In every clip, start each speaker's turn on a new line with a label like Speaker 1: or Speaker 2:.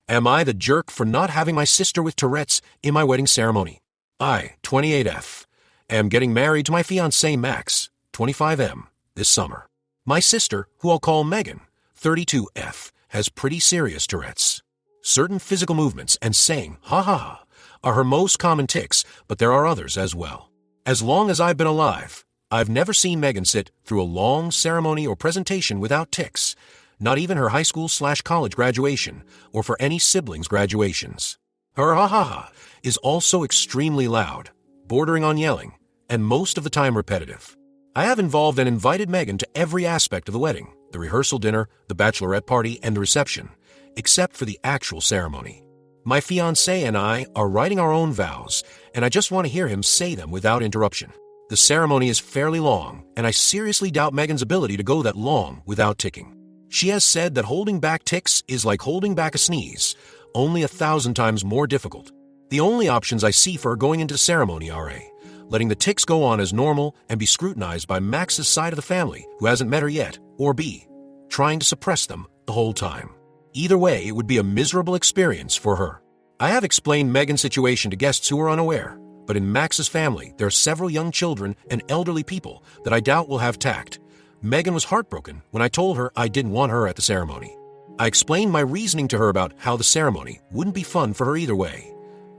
Speaker 1: Am I the jerk for not having my sister with Tourette's in my wedding ceremony? I, 28F, am getting married to my fiancée Max, 25M, this summer. My sister, who I'll call Megan, 32F, has pretty serious Tourette's. Certain physical movements and saying, ha ha ha, are her most common tics, but there are others as well. As long as I've been alive, I've never seen Megan sit through a long ceremony or presentation without tics, not even her high school/college graduation, or for any siblings' graduations. Her ha-ha-ha is also extremely loud, bordering on yelling, and most of the time repetitive. I have involved and invited Megan to every aspect of the wedding, the rehearsal dinner, the bachelorette party, and the reception, except for the actual ceremony. My fiancé and I are writing our own vows, and I just want to hear him say them without interruption. The ceremony is fairly long, and I seriously doubt Megan's ability to go that long without ticking. She has said that holding back tics is like holding back a sneeze, only 1,000 times more difficult. The only options I see for her going into the ceremony are A, letting the tics go on as normal and be scrutinized by Max's side of the family who hasn't met her yet, or B, trying to suppress them the whole time. Either way, it would be a miserable experience for her. I have explained Megan's situation to guests who are unaware, but in Max's family, there are several young children and elderly people that I doubt will have tact. Megan was heartbroken when I told her I didn't want her at the ceremony. I explained my reasoning to her about how the ceremony wouldn't be fun for her either way,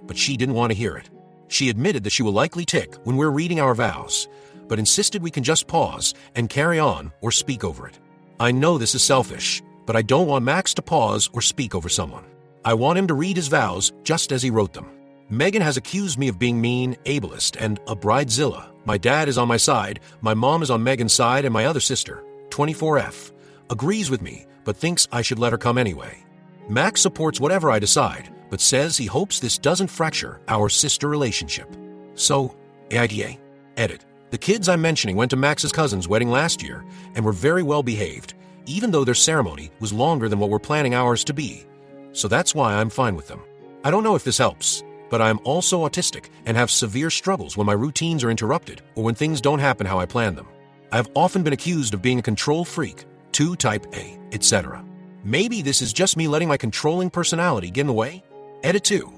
Speaker 1: but she didn't want to hear it. She admitted that she will likely tic when we're reading our vows, but insisted we can just pause and carry on or speak over it. I know this is selfish, but I don't want Max to pause or speak over someone. I want him to read his vows just as he wrote them. Megan has accused me of being mean, ableist, and a bridezilla. My dad is on my side, my mom is on Megan's side, and my other sister, 24F, agrees with me, but thinks I should let her come anyway. Max supports whatever I decide, but says he hopes this doesn't fracture our sister relationship. So, AITA. Edit. The kids I'm mentioning went to Max's cousin's wedding last year and were very well behaved, even though their ceremony was longer than what we're planning ours to be. So that's why I'm fine with them. I don't know if this helps, but I'm also autistic and have severe struggles when my routines are interrupted or when things don't happen how I plan them. I have often been accused of being a control freak, 2 type A, etc. Maybe this is just me letting my controlling personality get in the way? Edit 2.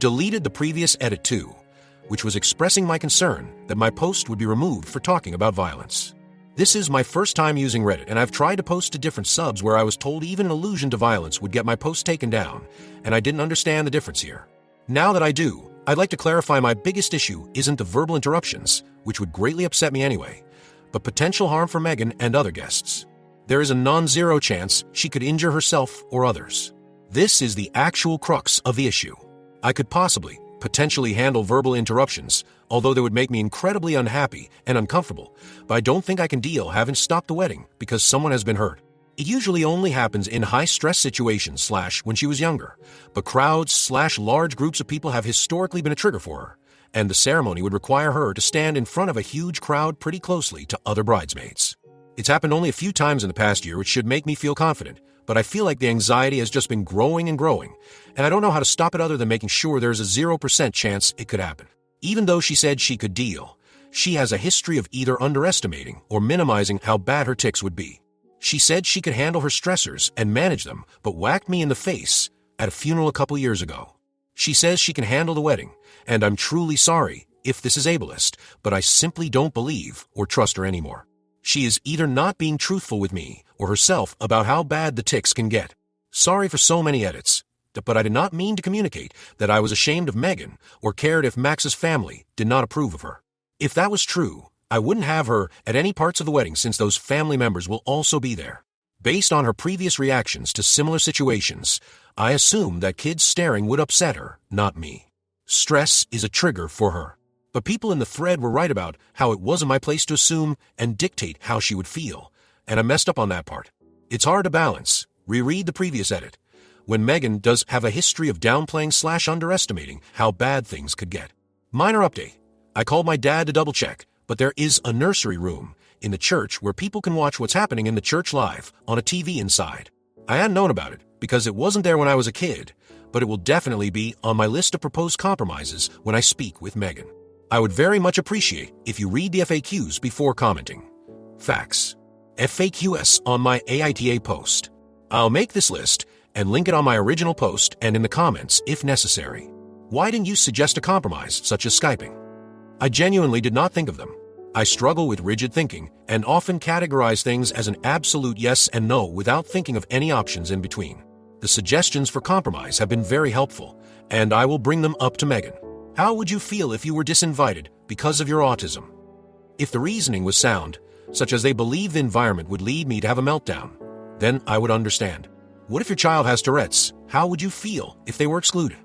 Speaker 1: Deleted the previous Edit 2, which was expressing my concern that my post would be removed for talking about violence. This is my first time using Reddit, and I've tried to post to different subs where I was told even an allusion to violence would get my post taken down, and I didn't understand the difference here. Now that I do, I'd like to clarify my biggest issue isn't the verbal interruptions, which would greatly upset me anyway, but potential harm for Megan and other guests. There is a non-zero chance she could injure herself or others. This is the actual crux of the issue. I could potentially handle verbal interruptions, although they would make me incredibly unhappy and uncomfortable, but I don't think I can deal having stopped the wedding because someone has been hurt. It usually only happens in high-stress situations / when she was younger, but crowds / large groups of people have historically been a trigger for her, and the ceremony would require her to stand in front of a huge crowd pretty closely to other bridesmaids. It's happened only a few times in the past year, which should make me feel confident, but I feel like the anxiety has just been growing and growing, and I don't know how to stop it other than making sure there's a 0% chance it could happen. Even though she said she could deal, she has a history of either underestimating or minimizing how bad her tics would be. She said she could handle her stressors and manage them, but whacked me in the face at a funeral a couple years ago. She says she can handle the wedding, and I'm truly sorry if this is ableist, but I simply don't believe or trust her anymore. She is either not being truthful with me or herself about how bad the tics can get. Sorry for so many edits, but I did not mean to communicate that I was ashamed of Megan or cared if Max's family did not approve of her. If that was true, I wouldn't have her at any parts of the wedding since those family members will also be there. Based on her previous reactions to similar situations, I assume that kids staring would upset her, not me. Stress is a trigger for her. But people in the thread were right about how it wasn't my place to assume and dictate how she would feel, and I messed up on that part. It's hard to balance. Reread the previous edit, when Megan does have a history of downplaying / underestimating how bad things could get. Minor update. I called my dad to double check, but there is a nursery room in the church where people can watch what's happening in the church live on a TV inside. I hadn't known about it because it wasn't there when I was a kid, but it will definitely be on my list of proposed compromises when I speak with Megan. I would very much appreciate if you read the FAQs before commenting. Facts. FAQs on my AITA post. I'll make this list and link it on my original post and in the comments if necessary. Why didn't you suggest a compromise, such as Skyping? I genuinely did not think of them. I struggle with rigid thinking and often categorize things as an absolute yes and no without thinking of any options in between. The suggestions for compromise have been very helpful, and I will bring them up to Megan. How would you feel if you were disinvited because of your autism? If the reasoning was sound, such as they believe the environment would lead me to have a meltdown, then I would understand. What if your child has Tourette's? How would you feel if they were excluded?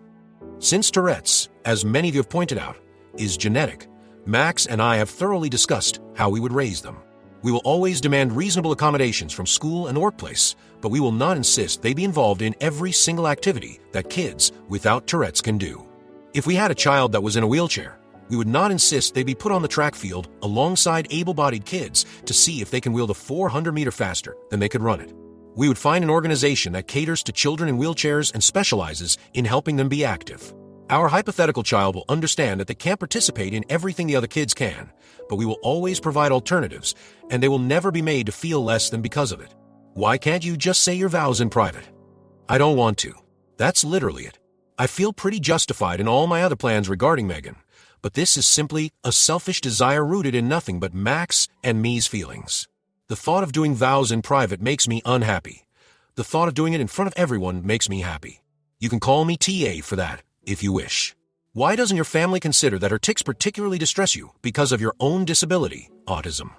Speaker 1: Since Tourette's, as many of you have pointed out, is genetic, Max and I have thoroughly discussed how we would raise them. We will always demand reasonable accommodations from school and the workplace, but we will not insist they be involved in every single activity that kids without Tourette's can do. If we had a child that was in a wheelchair, we would not insist they be put on the track field alongside able-bodied kids to see if they can wheel the 400-meter faster than they could run it. We would find an organization that caters to children in wheelchairs and specializes in helping them be active. Our hypothetical child will understand that they can't participate in everything the other kids can, but we will always provide alternatives, and they will never be made to feel less than because of it. Why can't you just say your vows in private? I don't want to. That's literally it. I feel pretty justified in all my other plans regarding Megan, but this is simply a selfish desire rooted in nothing but Max and me's feelings. The thought of doing vows in private makes me unhappy. The thought of doing it in front of everyone makes me happy. You can call me TA for that, if you wish. Why doesn't your family consider that her tics particularly distress you because of your own disability, autism?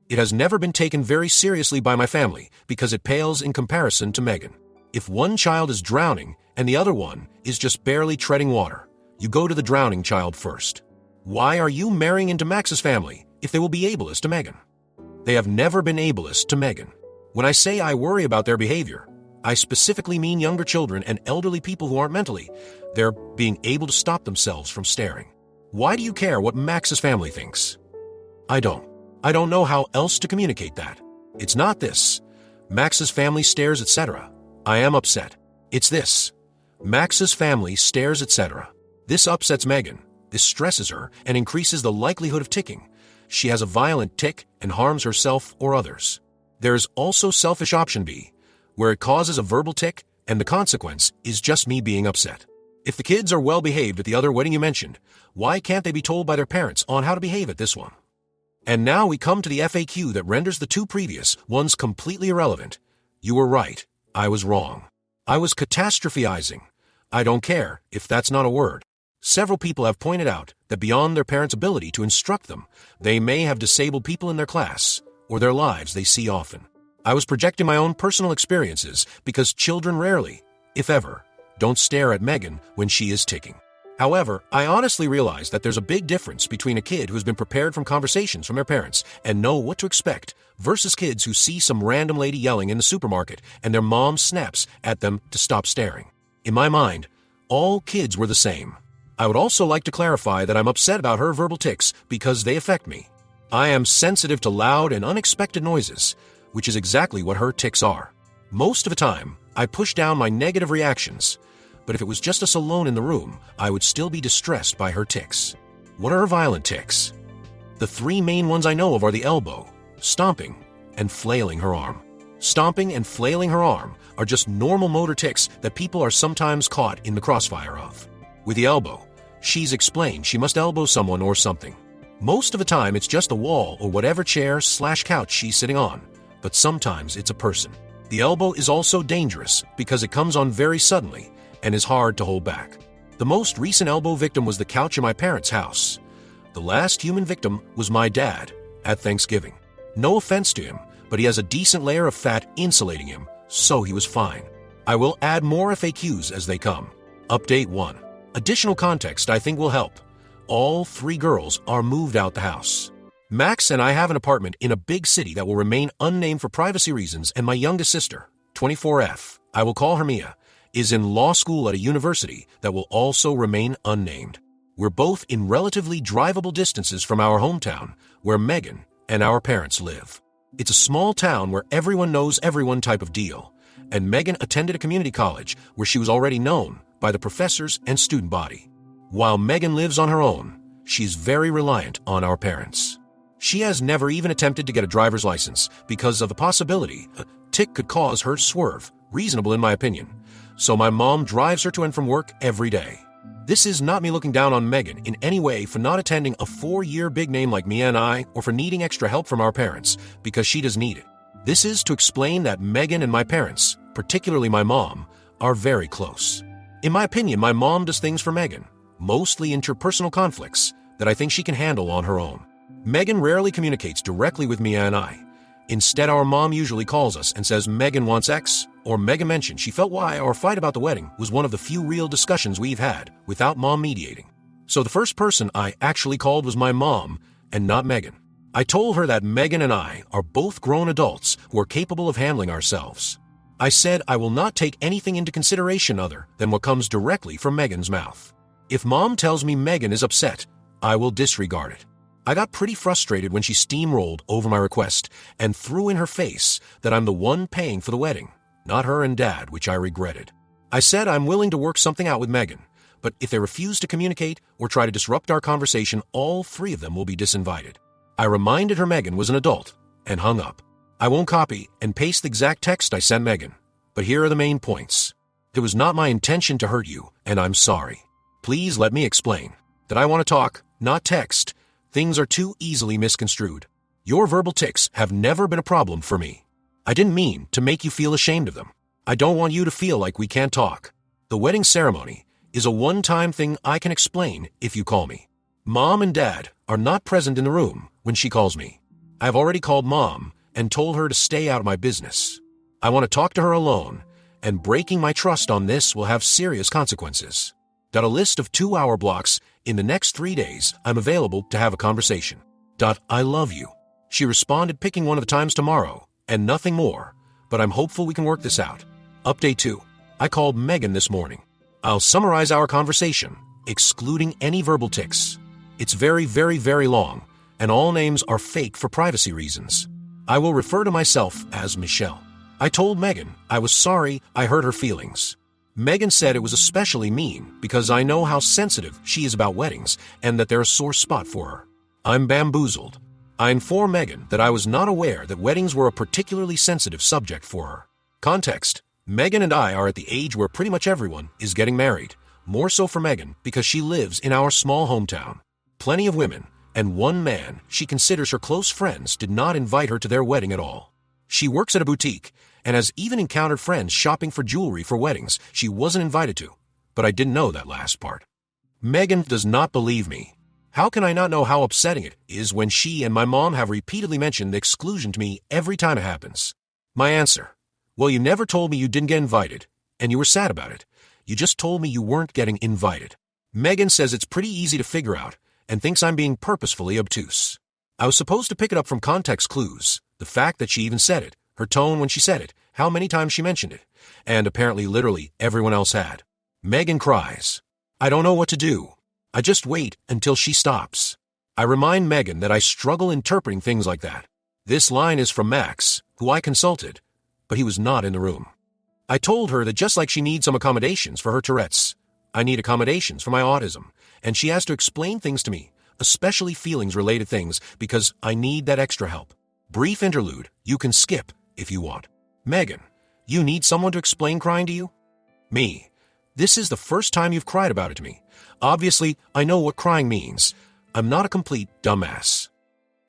Speaker 1: It has never been taken very seriously by my family because it pales in comparison to Megan. If one child is drowning and the other one is just barely treading water, you go to the drowning child first. Why are you marrying into Max's family if they will be ableist to Megan? They have never been ableist to Megan. When I say I worry about their behavior, I specifically mean younger children and elderly people who aren't mentally. They're being able to stop themselves from staring. Why do you care what Max's family thinks? I don't. I don't know how else to communicate that. It's not this. Max's family stares, etc. I am upset. It's this. Max's family stares, etc. This upsets Megan. This stresses her and increases the likelihood of ticking. She has a violent tic and harms herself or others. There is also selfish option B, where it causes a verbal tic, and the consequence is just me being upset. If the kids are well behaved at the other wedding you mentioned, why can't they be told by their parents on how to behave at this one? And now we come to the FAQ that renders the two previous ones completely irrelevant. You were right. I was wrong. I was catastrophizing. I don't care if that's not a word. Several people have pointed out that beyond their parents' ability to instruct them, they may have disabled people in their class or their lives they see often. I was projecting my own personal experiences because children rarely, if ever, don't stare at Megan when she is ticking. However, I honestly realize that there's a big difference between a kid who's been prepared from conversations from their parents and know what to expect versus kids who see some random lady yelling in the supermarket and their mom snaps at them to stop staring. In my mind, all kids were the same. I would also like to clarify that I'm upset about her verbal tics because they affect me. I am sensitive to loud and unexpected noises, which is exactly what her tics are. Most of the time, I push down my negative reactions, but if it was just us alone in the room, I would still be distressed by her tics. What are her violent tics? The three main ones I know of are the elbow, stomping, and flailing her arm. Stomping and flailing her arm are just normal motor tics that people are sometimes caught in the crossfire of. With the elbow, she's explained she must elbow someone or something. Most of the time, it's just the wall or whatever chair/couch she's sitting on, but sometimes it's a person. The elbow is also dangerous because it comes on very suddenly and is hard to hold back. The most recent elbow victim was the couch in my parents' house. The last human victim was my dad at Thanksgiving. No offense to him, but he has a decent layer of fat insulating him, so he was fine. I will add more FAQs as they come. Update 1. Additional context I think will help. All three girls are moved out the house. Max and I have an apartment in a big city that will remain unnamed for privacy reasons, and my youngest sister, 24F, I will call her Mia, is in law school at a university that will also remain unnamed. We're both in relatively drivable distances from our hometown, where Megan and our parents live. It's a small town where everyone knows everyone type of deal, and Megan attended a community college where she was already known by the professors and student body. While Megan lives on her own, she's very reliant on our parents. She has never even attempted to get a driver's license because of the possibility a tic could cause her to swerve Reasonable in my opinion. So my mom drives her to and from work every day. This is not me looking down on Megan in any way for not attending a 4-year big name like Mia and I, or for needing extra help from our parents, because she does need it. This is to explain that Megan and my parents, particularly my mom, are very close. In my opinion, my mom does things for Megan, mostly interpersonal conflicts, that I think she can handle on her own. Megan rarely communicates directly with Mia and I. Instead, our mom usually calls us and says Megan wants X, or Megan mentioned she felt Y, or fight about the wedding was one of the few real discussions we've had without mom mediating. So the first person I actually called was my mom and not Megan. I told her that Megan and I are both grown adults who are capable of handling ourselves. I said I will not take anything into consideration other than what comes directly from Megan's mouth. If mom tells me Megan is upset, I will disregard it. I got pretty frustrated when she steamrolled over my request and threw in her face that I'm the one paying for the wedding, not her and Dad, which I regretted. I said I'm willing to work something out with Megan, but if they refuse to communicate or try to disrupt our conversation, all 3 of them will be disinvited. I reminded her Megan was an adult and hung up. I won't copy and paste the exact text I sent Megan, but here are the main points. It was not my intention to hurt you, and I'm sorry. Please let me explain that I want to talk, not text. Things are too easily misconstrued. Your verbal tics have never been a problem for me. I didn't mean to make you feel ashamed of them. I don't want you to feel like we can't talk. The wedding ceremony is a one-time thing I can explain if you call me. Mom and Dad are not present in the room when she calls me. I've already called Mom and told her to stay out of my business. I want to talk to her alone, and breaking my trust on this will have serious consequences. Got a list of 2-hour blocks. In the next 3 days, I'm available to have a conversation. I love you. She responded, picking one of the times tomorrow, and nothing more, but I'm hopeful we can work this out. Update 2. I called Megan this morning. I'll summarize our conversation, excluding any verbal tics. It's very, very, very long, and all names are fake for privacy reasons. I will refer to myself as Michelle. I told Megan I was sorry I hurt her feelings. Megan said it was especially mean because I know how sensitive she is about weddings and that they're a sore spot for her. I'm bamboozled. I informed Megan that I was not aware that weddings were a particularly sensitive subject for her. Context: Megan and I are at the age where pretty much everyone is getting married, more so for Megan because she lives in our small hometown. Plenty of women and one man she considers her close friends did not invite her to their wedding at all. She works at a boutique and has even encountered friends shopping for jewelry for weddings she wasn't invited to, but I didn't know that last part. Megan does not believe me. How can I not know how upsetting it is when she and my mom have repeatedly mentioned the exclusion to me every time it happens? My answer: well, you never told me you didn't get invited, and you were sad about it. You just told me you weren't getting invited. Megan says it's pretty easy to figure out and thinks I'm being purposefully obtuse. I was supposed to pick it up from context clues, the fact that she even said it, her tone when she said it, how many times she mentioned it, and apparently literally everyone else had. Megan cries. I don't know what to do. I just wait until she stops. I remind Megan that I struggle interpreting things like that. This line is from Max, who I consulted, but he was not in the room. I told her that just like she needs some accommodations for her Tourette's, I need accommodations for my autism, and she has to explain things to me, especially feelings-related things, because I need that extra help. Brief interlude, you can skip if you want. Megan, you need someone to explain crying to you? Me, this is the first time you've cried about it to me. Obviously, I know what crying means. I'm not a complete dumbass.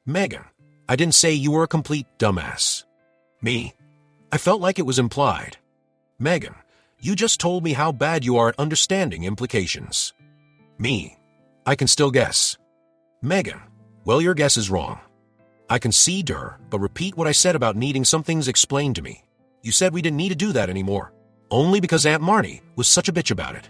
Speaker 1: Megan, I didn't say you were a complete dumbass. Me, I felt like it was implied. Megan, you just told me how bad you are at understanding implications. Me, I can still guess. Megan, well, your guess is wrong. I concede to her, but repeat what I said about needing some things explained to me. You said we didn't need to do that anymore, only because Aunt Marnie was such a bitch about it.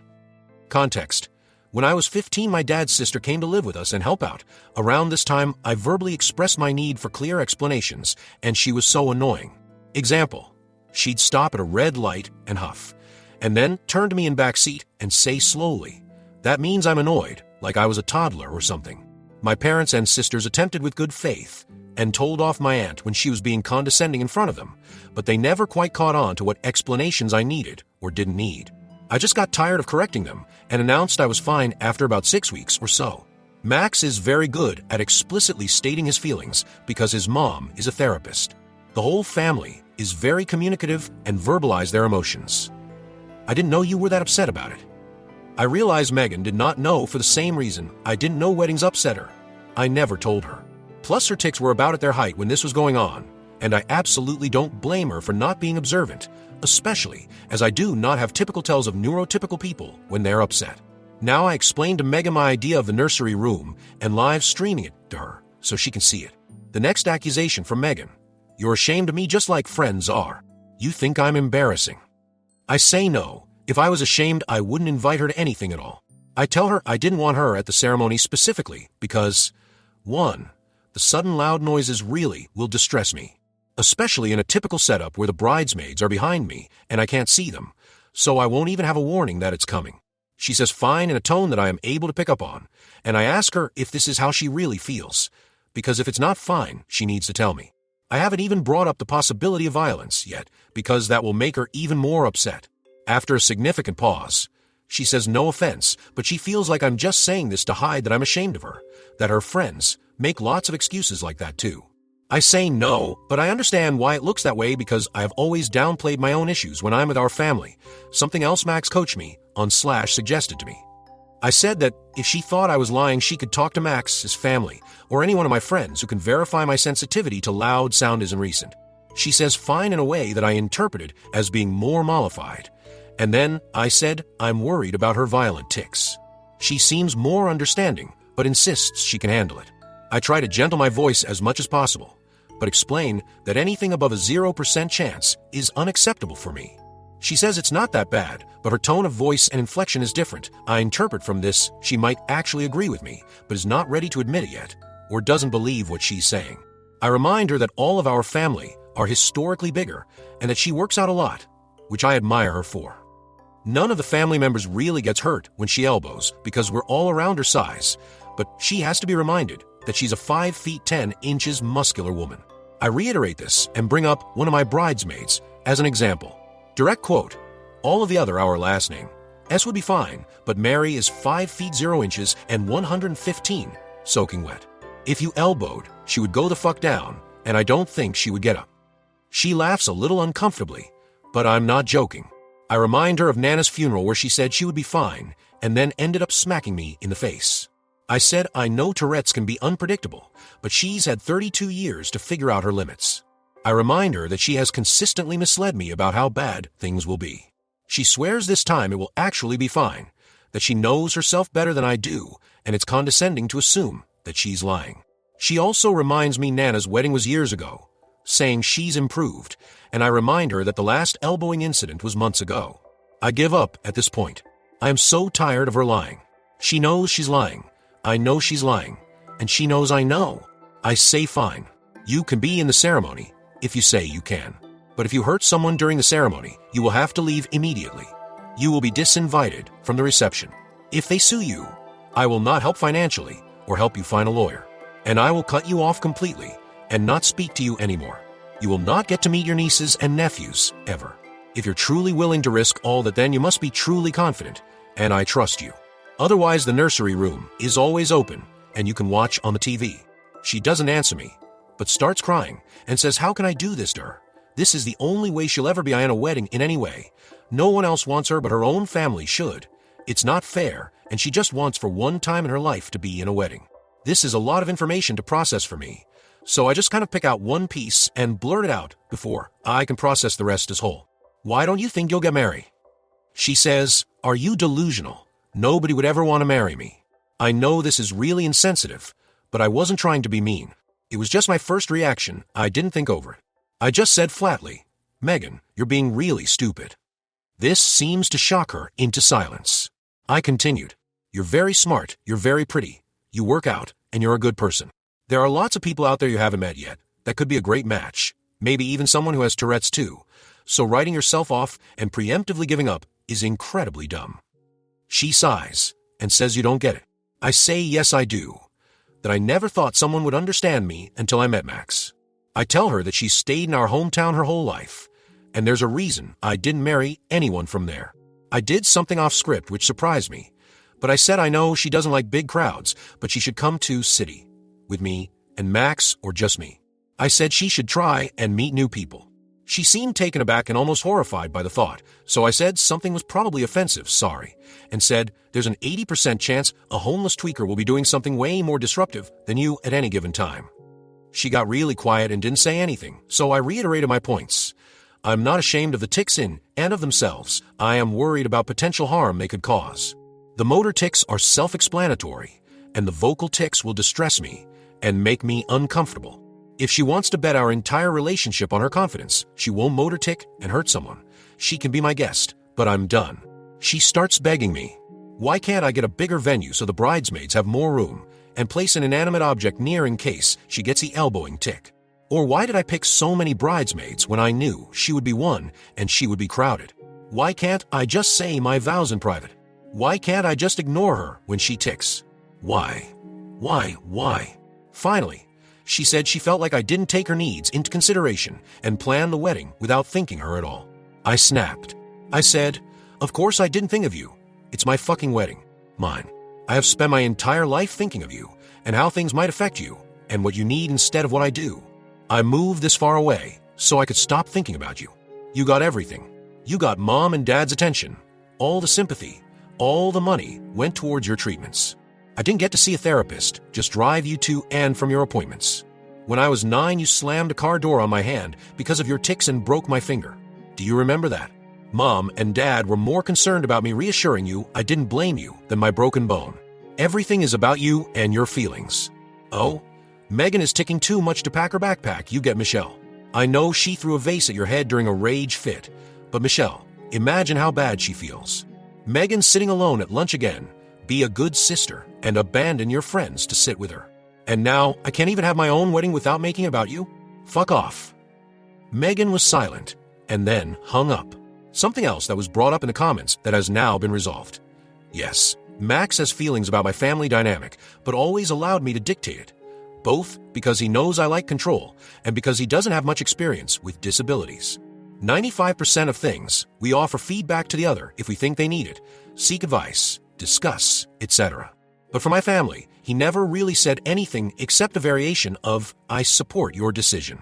Speaker 1: Context: when I was 15, my dad's sister came to live with us and help out. Around this time, I verbally expressed my need for clear explanations, and she was so annoying. Example: she'd stop at a red light and huff, and then turn to me in back seat and say slowly, "That means I'm annoyed, like I was a toddler or something." My parents and sisters attempted with good faith and told off my aunt when she was being condescending in front of them, but they never quite caught on to what explanations I needed or didn't need. I just got tired of correcting them and announced I was fine after about 6 weeks or so. Max is very good at explicitly stating his feelings because his mom is a therapist. The whole family is very communicative and verbalize their emotions. I didn't know you were that upset about it. I realized Megan did not know for the same reason I didn't know weddings upset her. I never told her. Plus her tics were about at their height when this was going on, and I absolutely don't blame her for not being observant, especially as I do not have typical tells of neurotypical people when they're upset. Now I explained to Megan my idea of the nursery room and live streaming it to her so she can see it. The next accusation from Megan: "You're ashamed of me just like friends are. You think I'm embarrassing." I say no. If I was ashamed, I wouldn't invite her to anything at all. I tell her I didn't want her at the ceremony specifically because, 1, the sudden loud noises really will distress me, especially in a typical setup where the bridesmaids are behind me and I can't see them, so I won't even have a warning that it's coming. She says fine in a tone that I am able to pick up on, and I ask her if this is how she really feels, because if it's not fine, she needs to tell me. I haven't even brought up the possibility of violence yet, because that will make her even more upset. After a significant pause, she says no offense, but she feels like I'm just saying this to hide that I'm ashamed of her, that her friends make lots of excuses like that too. I say no, but I understand why it looks that way because I have always downplayed my own issues when I'm with our family, something else Max coached me on / suggested to me. I said that if she thought I was lying, she could talk to Max, his family, or any one of my friends who can verify my sensitivity to loud sound isn't recent. She says fine in a way that I interpreted as being more mollified. And then I said I'm worried about her violent tics. She seems more understanding, but insists she can handle it. I try to gentle my voice as much as possible, but explain that anything above a 0% chance is unacceptable for me. She says it's not that bad, but her tone of voice and inflection is different. I interpret from this she might actually agree with me, but is not ready to admit it yet, or doesn't believe what she's saying. I remind her that all of our family are historically bigger, and that she works out a lot, which I admire her for. None of the family members really gets hurt when she elbows because we're all around her size, but she has to be reminded that she's a 5 feet 10 inches muscular woman. I reiterate this and bring up one of my bridesmaids as an example. Direct quote: "All of the other our last name. S would be fine, but Mary is 5 feet 0 inches and 115, soaking wet. If you elbowed, she would go the fuck down, and I don't think she would get up." She laughs a little uncomfortably, but I'm not joking. I remind her of Nana's funeral where she said she would be fine, and then ended up smacking me in the face. I said I know Tourette's can be unpredictable, but she's had 32 years to figure out her limits. I remind her that she has consistently misled me about how bad things will be. She swears this time it will actually be fine, that she knows herself better than I do, and it's condescending to assume that she's lying. She also reminds me Nana's wedding was years ago, saying she's improved, and I remind her that the last elbowing incident was months ago. I give up at this point. I am so tired of her lying. She knows she's lying. I know she's lying. And she knows I know. I say fine. You can be in the ceremony if you say you can. But if you hurt someone during the ceremony, you will have to leave immediately. You will be disinvited from the reception. If they sue you, I will not help financially or help you find a lawyer. And I will cut you off completely and not speak to you anymore. You will not get to meet your nieces and nephews, ever. If you're truly willing to risk all that, then you must be truly confident, and I trust you. Otherwise, the nursery room is always open, and you can watch on the TV. She doesn't answer me, but starts crying, and says how can I do this to her? This is the only way she'll ever be in a wedding in any way. No one else wants her, but her own family should. It's not fair, and she just wants for one time in her life to be in a wedding. This is a lot of information to process for me. So I just kind of pick out one piece and blurt it out before I can process the rest as whole. Why don't you think you'll get married? She says, are you delusional? Nobody would ever want to marry me. I know this is really insensitive, but I wasn't trying to be mean. It was just my first reaction. I didn't think over it. I just said flatly, Megan, you're being really stupid. This seems to shock her into silence. I continued, you're very smart, you're very pretty, you work out, and you're a good person. There are lots of people out there you haven't met yet that could be a great match, maybe even someone who has Tourette's too, so writing yourself off and preemptively giving up is incredibly dumb. She sighs and says you don't get it. I say yes I do, that I never thought someone would understand me until I met Max. I tell her that she's stayed in our hometown her whole life, and there's a reason I didn't marry anyone from there. I did something off script which surprised me, but I said I know she doesn't like big crowds, but she should come to city. With me and Max or just me. I said she should try and meet new people. She seemed taken aback and almost horrified by the thought, so I said something was probably offensive, sorry, and said there's an 80% chance a homeless tweaker will be doing something way more disruptive than you at any given time. She got really quiet and didn't say anything, so I reiterated my points. I'm not ashamed of the tics in and of themselves. I am worried about potential harm they could cause. The motor tics are self-explanatory, and the vocal tics will distress me and make me uncomfortable. If she wants to bet our entire relationship on her confidence, she won't motor tic and hurt someone. She can be my guest, but I'm done. She starts begging me. Why can't I get a bigger venue so the bridesmaids have more room and place an inanimate object near in case she gets the elbowing tic? Or why did I pick so many bridesmaids when I knew she would be one and she would be crowded? Why can't I just say my vows in private? Why can't I just ignore her when she tics? Why? Finally, she said she felt like I didn't take her needs into consideration and plan the wedding without thinking her at all. I snapped. I said, of course I didn't think of you. It's my fucking wedding. Mine. I have spent my entire life thinking of you and how things might affect you and what you need instead of what I do. I moved this far away so I could stop thinking about you. You got everything. You got mom and dad's attention. All the sympathy, all the money went towards your treatments. I didn't get to see a therapist, just drive you to and from your appointments. When I was 9, you slammed a car door on my hand because of your tics and broke my finger. Do you remember that? Mom and Dad were more concerned about me reassuring you I didn't blame you than my broken bone. Everything is about you and your feelings. Oh, Megan is ticking too much to pack her backpack. You get Michelle. I know she threw a vase at your head during a rage fit, but Michelle, imagine how bad she feels. Megan's sitting alone at lunch again. Be a good sister and abandon your friends to sit with her. And now I can't even have my own wedding without making it about you? Fuck off. Megan was silent and then hung up. Something else that was brought up in the comments that has now been resolved. Yes, Max has feelings about my family dynamic, but always allowed me to dictate it. Both because he knows I like control and because he doesn't have much experience with disabilities. 95% of things, we offer feedback to the other if we think they need it, seek advice, discuss, etc. But for my family, he never really said anything except a variation of, I support your decision.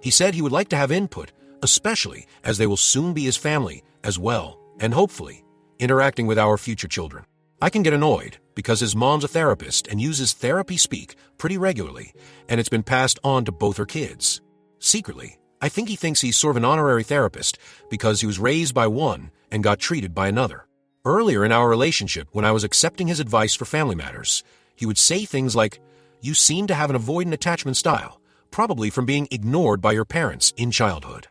Speaker 1: He said he would like to have input, especially as they will soon be his family as well, and hopefully, interacting with our future children. I can get annoyed because his mom's a therapist and uses therapy speak pretty regularly, and it's been passed on to both her kids. Secretly, I think he thinks he's sort of an honorary therapist because he was raised by one and got treated by another. Earlier in our relationship, when I was accepting his advice for family matters, he would say things like, you seem to have an avoidant attachment style, probably from being ignored by your parents in childhood.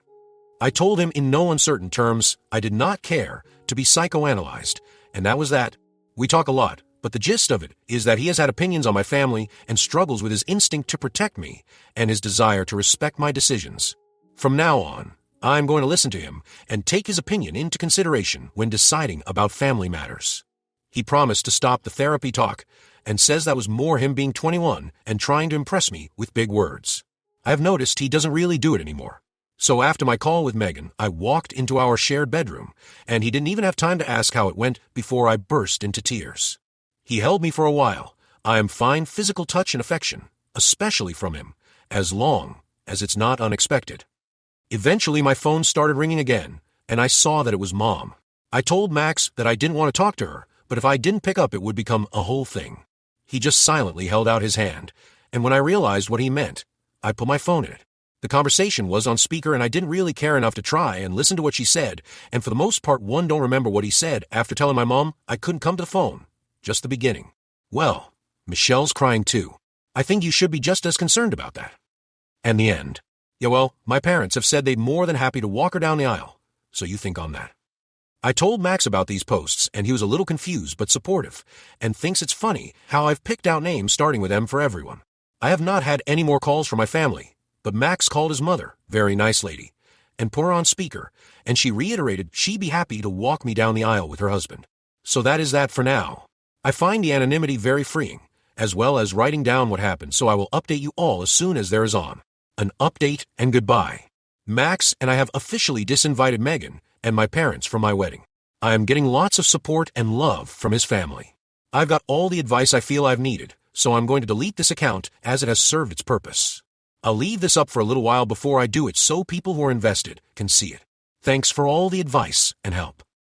Speaker 1: I told him in no uncertain terms I did not care to be psychoanalyzed, and that was that. We talk a lot, but the gist of it is that he has had opinions on my family and struggles with his instinct to protect me and his desire to respect my decisions. From now on, I'm going to listen to him and take his opinion into consideration when deciding about family matters. He promised to stop the therapy talk and says that was more him being 21 and trying to impress me with big words. I have noticed he doesn't really do it anymore. So after my call with Megan, I walked into our shared bedroom, and he didn't even have time to ask how it went before I burst into tears. He held me for a while. I am fine physical touch and affection, especially from him, as long as it's not unexpected. Eventually my phone started ringing again, and I saw that it was Mom. I told Max that I didn't want to talk to her, but if I didn't pick up it would become a whole thing. He just silently held out his hand, and when I realized what he meant, I put my phone in it. The conversation was on speaker and I didn't really care enough to try and listen to what she said, and for the most part one don't remember what he said after telling my mom I couldn't come to the phone. Just the beginning. Well, Michelle's crying too. I think you should be just as concerned about that. And the end. Yeah, well, my parents have said they'd more than happy to walk her down the aisle, so you think on that. I told Max about these posts and he was a little confused but supportive, and thinks it's funny how I've picked out names starting with M for everyone. I have not had any more calls from my family, but Max called his mother, very nice lady, and put her on speaker, and she reiterated she'd be happy to walk me down the aisle with her husband. So that is that for now. I find the anonymity very freeing, as well as writing down what happened, so I will update you all as soon as there is on. An update and goodbye. Max and I have officially disinvited Megan and my parents from my wedding. I am getting lots of support and love from his family. I've got all the advice I feel I've needed, so I'm going to delete this account as it has served its purpose. I'll leave this up for a little while before I do it so people who are invested can see it. Thanks for all the advice and help.